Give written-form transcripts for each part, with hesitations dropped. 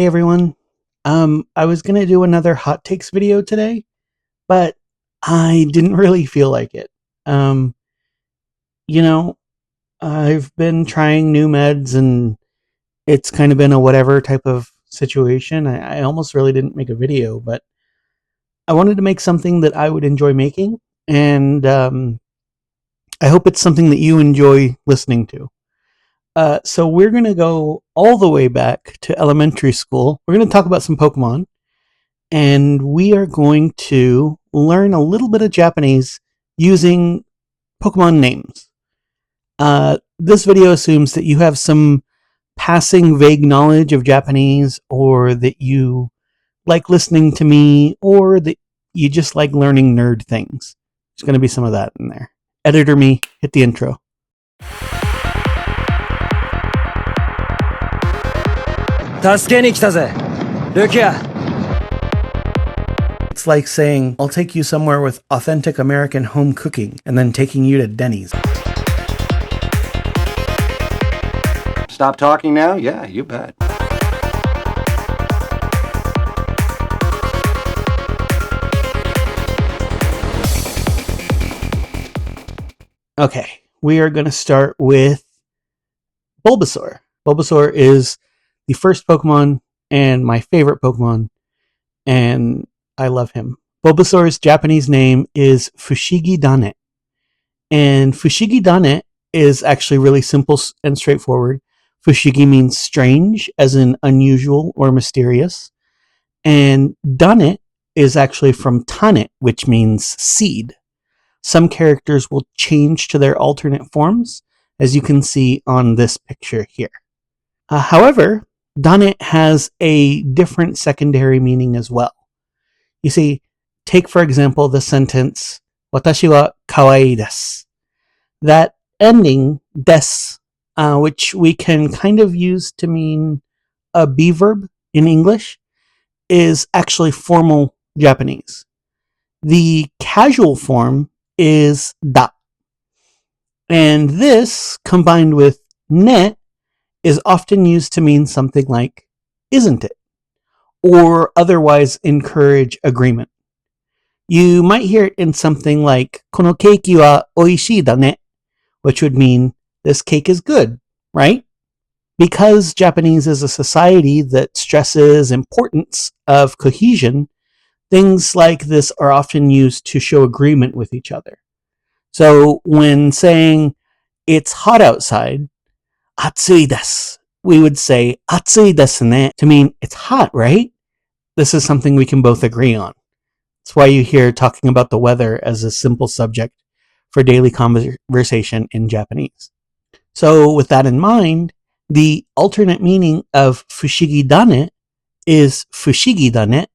Hey everyone. I was gonna do another hot takes video today, but I didn't really feel like it. Um, you know, I've been trying new meds and it's kind of been a whatever type of situation. I almost really didn't make a video, but I wanted to make something that I would enjoy making, and I hope it's something that you enjoy listening to. So we're gonna go all the way back to elementary school. We're gonna talk about some Pokemon, and we are going to learn a little bit of Japanese using Pokemon names. This video assumes that you have some passing vague knowledge of Japanese, or that you like listening to me, or that you just like learning nerd things. There's going to be some of that in there. Editor me, hit the intro. It's like saying, I'll take you somewhere with authentic American home cooking, and then taking you to Denny's. Stop talking now? Yeah, you bet. Okay, we are going to start with Bulbasaur. Bulbasaur is the first Pokemon and my favorite Pokemon, and I love him. Bulbasaur's Japanese name is Fushigidane, and Fushigidane is actually really simple and straightforward. Fushigi means strange, as in unusual or mysterious, and Dane is actually from Tane, which means seed. Some characters will change to their alternate forms, as you can see on this picture here. However, Dane has a different secondary meaning as well. You see, take for example the sentence, Watashi wa kawaii desu. That ending, des, which we can kind of use to mean a be verb in English, is actually formal Japanese. The casual form is da. And this, combined with ne, is often used to mean something like, isn't it? Or otherwise encourage agreement. You might hear it in something like, kono keiki wa oishii da ne, which would mean, this cake is good, right? Because Japanese is a society that stresses importance of cohesion, things like this are often used to show agreement with each other. So when saying, it's hot outside, atsui desu, we would say, atsui desu ne, to mean, it's hot, right? This is something we can both agree on. That's why you hear talking about the weather as a simple subject for daily conversation in Japanese. So with that in mind, the alternate meaning of Fushigidane is Fushigidane,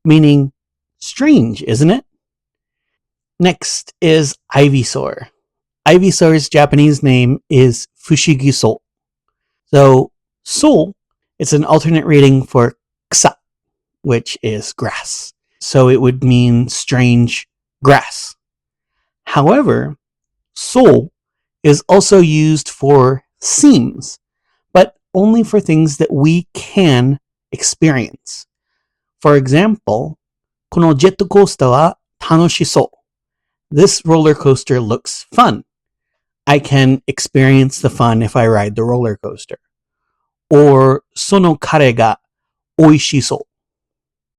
meaning strange, isn't it? Next is Ivysaur. Ivysaur's Japanese name is Fushigiso. So, so, it's an alternate reading for ksa, which is grass. So it would mean strange grass. However, so is also used for seems, but only for things that we can experience. For example, このジェットコースターは楽しそう. This roller coaster looks fun. I can experience the fun if I ride the roller coaster. Or そのカレーが美味しそ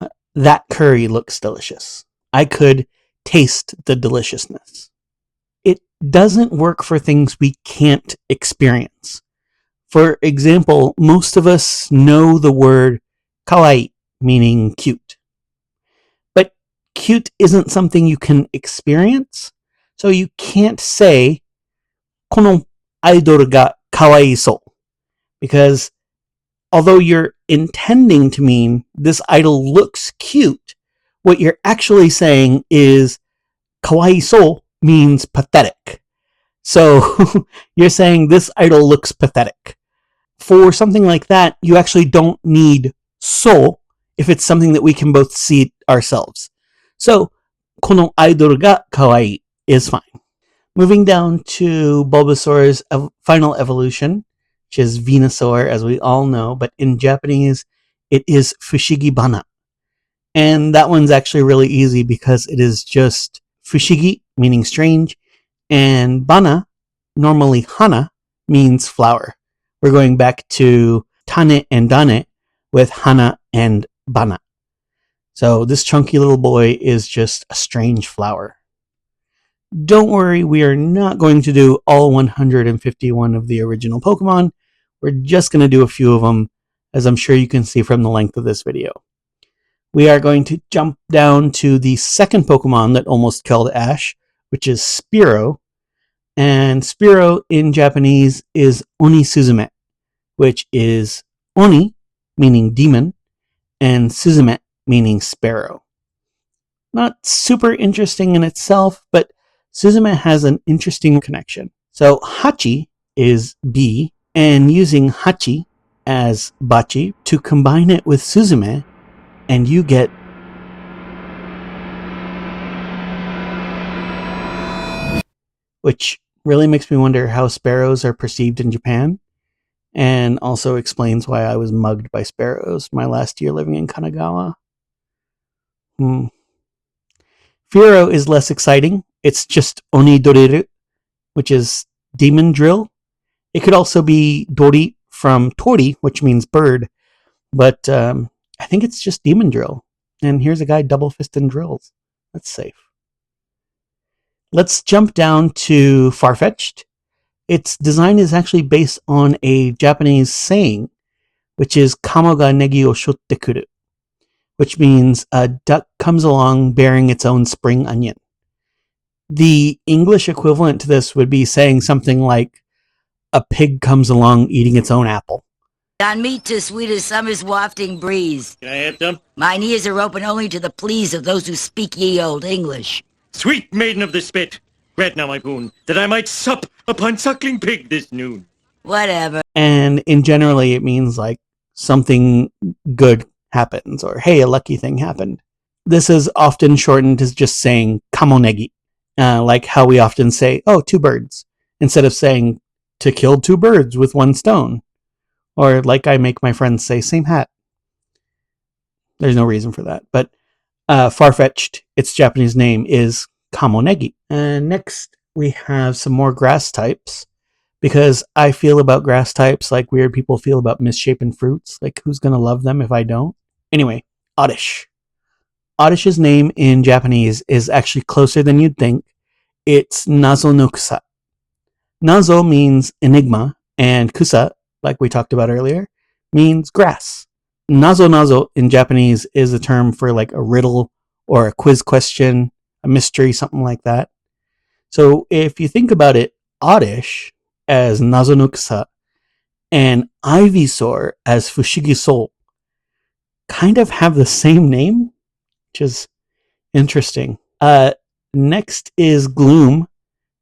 う. That curry looks delicious. I could taste the deliciousness. It doesn't work for things we can't experience. For example, most of us know the word kawaii, meaning cute. But cute isn't something you can experience, so you can't say このアイドルが可愛そう, because although you're intending to mean this idol looks cute, what you're actually saying is 可愛そう means pathetic. So you're saying this idol looks pathetic. For something like that, you actually don't need so if it's something that we can both see ourselves. So このアイドルが可愛い is fine. Moving down to Bulbasaur's final evolution, which is Venusaur, as we all know, but in Japanese, it is Fushigibana. And that one's actually really easy because it is just Fushigi, meaning strange, and Bana, normally Hana, means flower. We're going back to Tane and Dane with Hana and Bana. So this chunky little boy is just a strange flower. Don't worry, we are not going to do all 151 of the original Pokemon. We're just going to do a few of them, as I'm sure you can see from the length of this video. We are going to jump down to the second Pokemon that almost killed Ash, which is Spearow. And Spearow in Japanese is Onisuzume, which is Oni, meaning demon, and Suzume, meaning sparrow. Not super interesting in itself, but Suzume has an interesting connection. So Hachi is bee, and using Hachi as Bachi to combine it with Suzume, and you get which really makes me wonder how sparrows are perceived in Japan, and also explains why I was mugged by sparrows my last year living in Kanagawa. Fearow is less exciting. It's just Oni Doriru, which is demon drill. It could also be Dori from Tori, which means bird, but I think it's just demon drill. And here's a guy double-fisting drills. That's safe. Let's jump down to Farfetchd. Its design is actually based on a Japanese saying, which is Kamo ga negi o shotte kuru, which means a duck comes along bearing its own spring onion. The English equivalent to this would be saying something like, a pig comes along eating its own apple. On meat too sweet as summer's wafting breeze. Can I have them? Mine ears are open only to the pleas of those who speak ye old English. Sweet maiden of the spit, grant now my boon, that I might sup upon suckling pig this noon. Whatever. And in generally it means like something good happens, or hey, a lucky thing happened. This is often shortened as just saying kamonegi, like how we often say, oh, 2 birds, instead of saying to kill 2 birds with 1 stone. Or like I make my friends say, same hat. There's no reason for that. But Farfetchd, its Japanese name is Kamonegi. And next we have some more grass types, because I feel about grass types like weird people feel about misshapen fruits. Like, who's going to love them if I don't? Anyway, Oddish. Oddish's name in Japanese is actually closer than you'd think. It's Nazo no Kusa. Nazo means enigma, and Kusa, like we talked about earlier, means grass. Nazo in Japanese is a term for like a riddle or a quiz question, a mystery, something like that. So if you think about it, Oddish as Nazo no Kusa and Ivysaur as Fushigi kind of have the same name, which is interesting. Next is Gloom,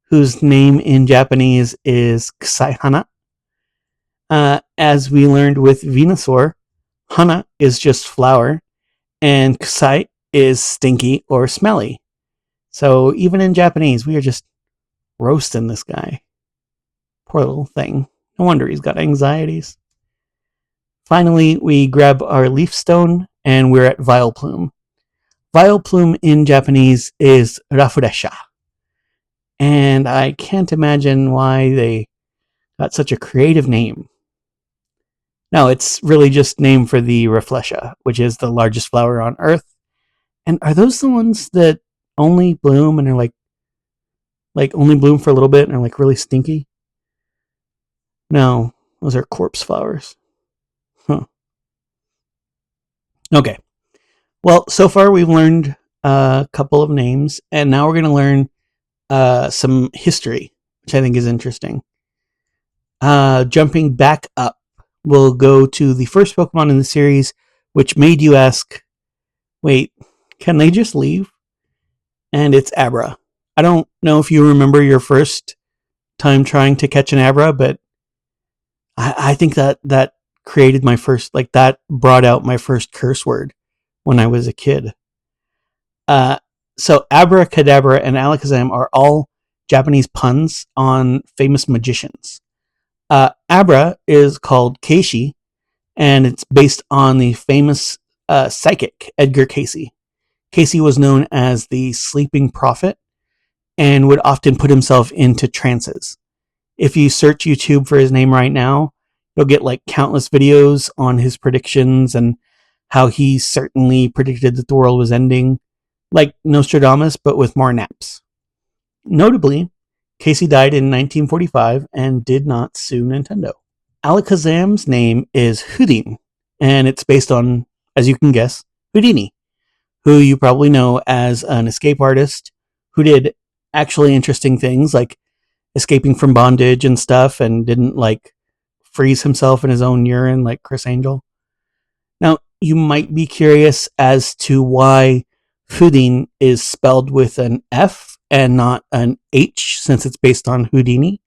whose name in Japanese is Kusai Hana. As we learned with Venusaur, Hana is just flower, and Kusai is stinky or smelly. So even in Japanese, we are just roasting this guy. Poor little thing. No wonder he's got anxieties. Finally, we grab our leaf stone, and we're at Vileplume. Vileplume in Japanese is Rafuresha. And I can't imagine why they got such a creative name. No, it's really just named for the Rafflesia, which is the largest flower on Earth. And are those the ones that only bloom and are like only bloom for a little bit and are like really stinky? No, those are corpse flowers. Huh. Okay. Well, so far we've learned a couple of names, and now we're going to learn some history, which I think is interesting. Jumping back up, we'll go to the first Pokemon in the series, which made you ask, wait, can they just leave? And it's Abra. I don't know if you remember your first time trying to catch an Abra, but I think that created my first, like that brought out my first curse word when I was a kid. So Abra, Kadabra, and Alakazam are all Japanese puns on famous magicians. Abra is called Keishi, and it's based on the famous psychic Edgar Cayce. Cayce was known as the sleeping prophet and would often put himself into trances. If you search YouTube for his name right now, you'll get like countless videos on his predictions and how he certainly predicted that the world was ending, like Nostradamus, but with more naps. Notably, Cayce died in 1945 and did not sue Nintendo. Alakazam's name is Houdin, and it's based on, as you can guess, Houdini, who you probably know as an escape artist who did actually interesting things like escaping from bondage and stuff and didn't like freeze himself in his own urine like Chris Angel. Now, you might be curious as to why Houdin is spelled with an F and not an H, since it's based on Houdini.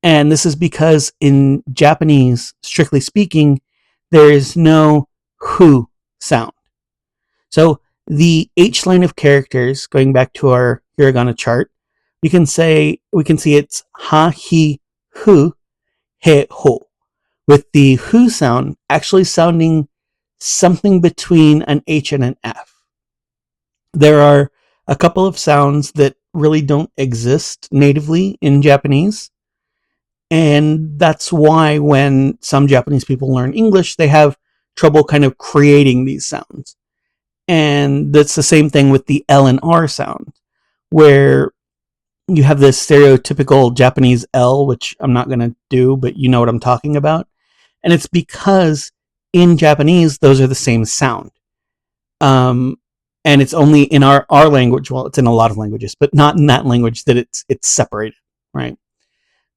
And this is because in Japanese, strictly speaking, there is no hu sound. So the H line of characters, going back to our hiragana chart, we can see it's ha, hi, hu, he, ho, with the hu sound actually sounding something between an H and an F. There are a couple of sounds that really don't exist natively in Japanese, and that's why when some Japanese people learn English, they have trouble kind of creating these sounds. And that's the same thing with the L and R sound, where you have this stereotypical Japanese L, which I'm not going to do, but you know what I'm talking about. And it's because in Japanese, those are the same sound. And it's only in our language, well, it's in a lot of languages, but not in that language that it's separated, right?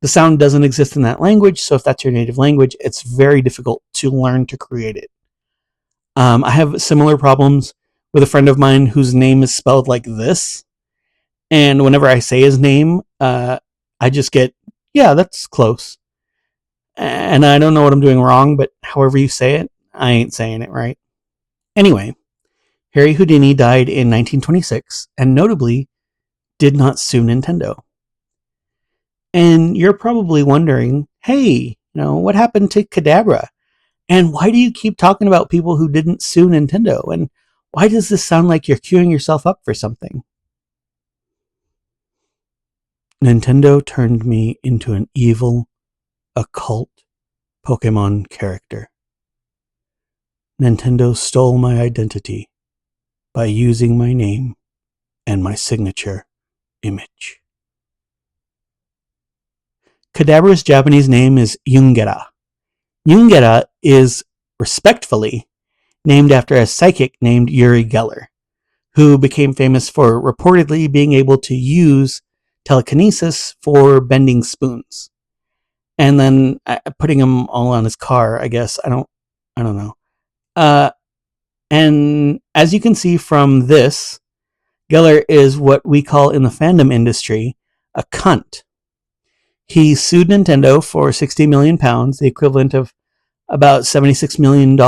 The sound doesn't exist in that language, so if that's your native language, it's very difficult to learn to create it. I have similar problems with a friend of mine whose name is spelled like this, and whenever I say his name, I just get, yeah, that's close. And I don't know what I'm doing wrong, but however you say it, I ain't saying it right. Anyway, Harry Houdini died in 1926, and notably did not sue Nintendo. And you're probably wondering, hey, what happened to Kadabra? And why do you keep talking about people who didn't sue Nintendo? And why does this sound like you're queuing yourself up for something? Nintendo turned me into an evil, occult Pokémon character. Nintendo stole my identity by using my name and my signature image. Kadabra's Japanese name is Yungera. Yungera is, respectfully, named after a psychic named Uri Geller, who became famous for reportedly being able to use telekinesis for bending spoons. And then putting them all on his car, I guess. I don't know. And as you can see from this, Geller is what we call in the fandom industry a cunt. He sued Nintendo for £60 million, the equivalent of about $76 million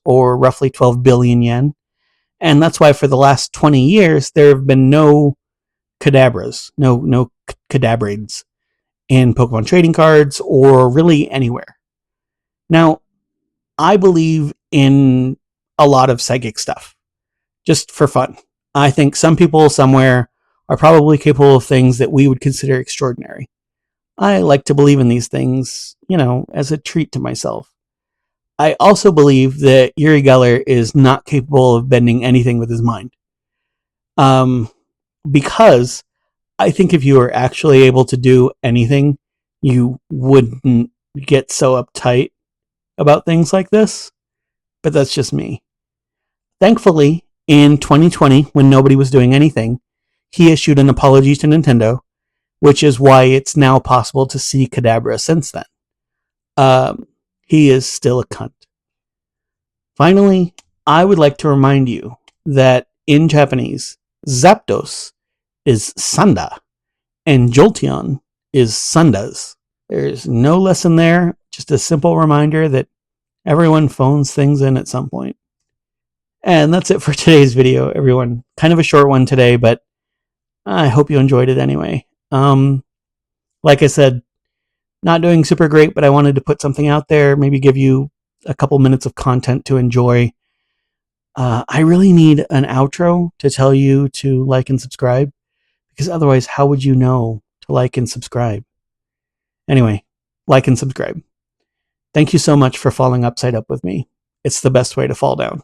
or roughly 12 billion yen. And that's why for the last 20 years, there have been no Kadabras, no Kadabrades in Pokemon trading cards or really anywhere. Now, I believe in a lot of psychic stuff, just for fun. I think some people somewhere are probably capable of things that we would consider extraordinary. I like to believe in these things, as a treat to myself. I also believe that Uri Geller is not capable of bending anything with his mind. Because I think if you were actually able to do anything, you wouldn't get so uptight about things like this. But that's just me. Thankfully, in 2020, when nobody was doing anything, he issued an apology to Nintendo, which is why it's now possible to see Kadabra since then. He is still a cunt. Finally, I would like to remind you that in Japanese, Zapdos is Sanda, and Jolteon is Sandas. There's no lesson there, just a simple reminder that everyone phones things in at some point. And that's it for today's video, everyone. Kind of a short one today, but I hope you enjoyed it anyway. Like I said, not doing super great, but I wanted to put something out there, maybe give you a couple minutes of content to enjoy. I really need an outro to tell you to like and subscribe, because otherwise, how would you know to like and subscribe? Anyway, like and subscribe. Thank you so much for falling upside up with me. It's the best way to fall down.